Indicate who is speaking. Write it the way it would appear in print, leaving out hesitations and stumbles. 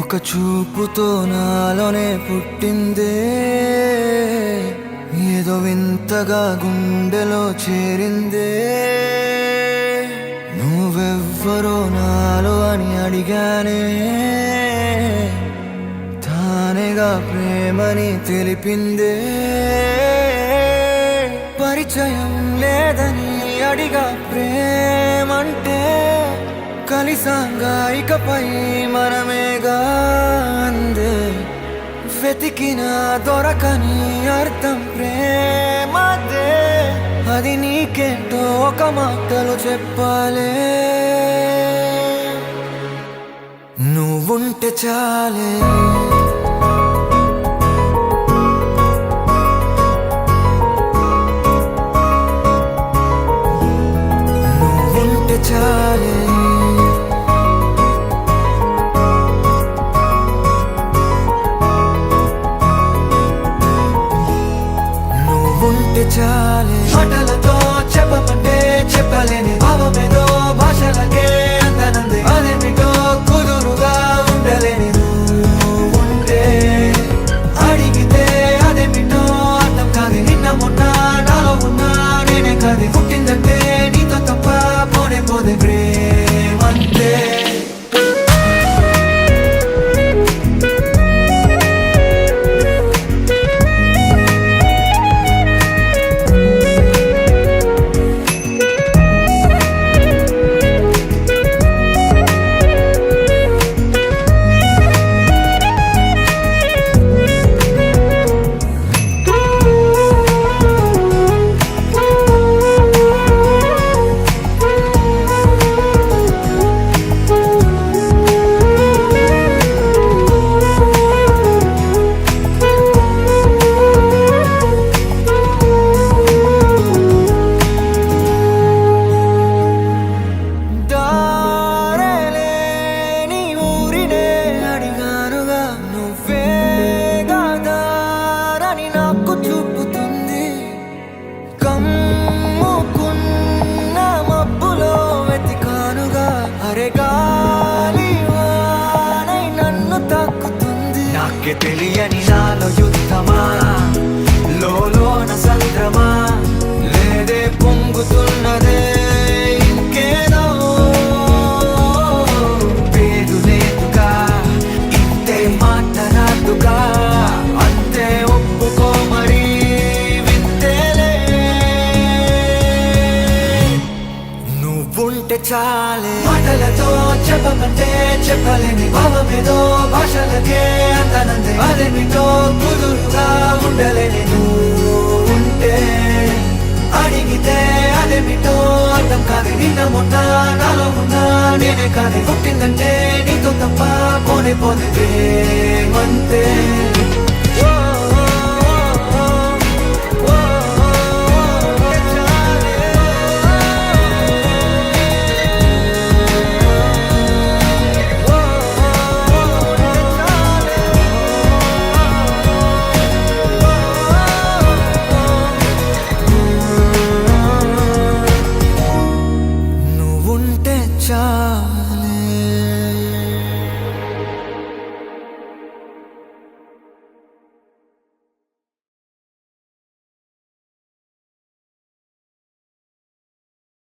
Speaker 1: ఒక చూపుతో నాలోనే పుట్టిందే, ఏదో వింతగా గుండెలో చేరిందే. నువ్వెవ్వరో నాలో అని అడిగానే, తానేగా ప్రేమని తెలిపిందే. పరిచయం లేదని అడిగా ప్రేమంటే, కలిసాంగా ఇకపై మనమేగా అందే. వెతికిన దొరకని అర్థం ప్రేమదే, అది నీకేంటో ఒక మాటలో చెప్పాలే. నువ్వుంటే చాలే, నువ్వుంటే చాలే, నువ్వుంటే చాలే. మాటలతో చెప్పమంటే చెప్పలేని భావమేదో భాషలకే అందనంది. అదేమిటో కుదురుగా ఉండలేని నువ్వుంటే, అడిగితే అదేమిటో అర్థం కాదు. నిన్న మొన్న నాలో ఉన్నా నేనే కాదు. పుట్టిందంటే నీతో తప్ప పోనే పోదే ప్రేమంతే. నాకే తెలియని నాలో యుద్ధమా, లోన సంద్రమా, లేదే పొంగుతున్నదే ఇంకేదో. పేరు లేదుగా, ఇంతే మాట రాదుగా, అంతే ఒప్పుకో మరి వింతేలే. నువ్వుంటే చాలే, మాటలతో చెప్పమంటే చెప్పలేని భావమేదో భాషలకే అందనందే. అదేమిటో కుదురుగా ఉండలేని నువ్వుంటే, అడిగితే అదేమిటో అర్థం కాదు. నిన్న మొన్న నాలో ఉన్నా నేనే కాదు. పుట్టిందంటే నీతో తప్ప పోనే పోతే ప్రేమంతే.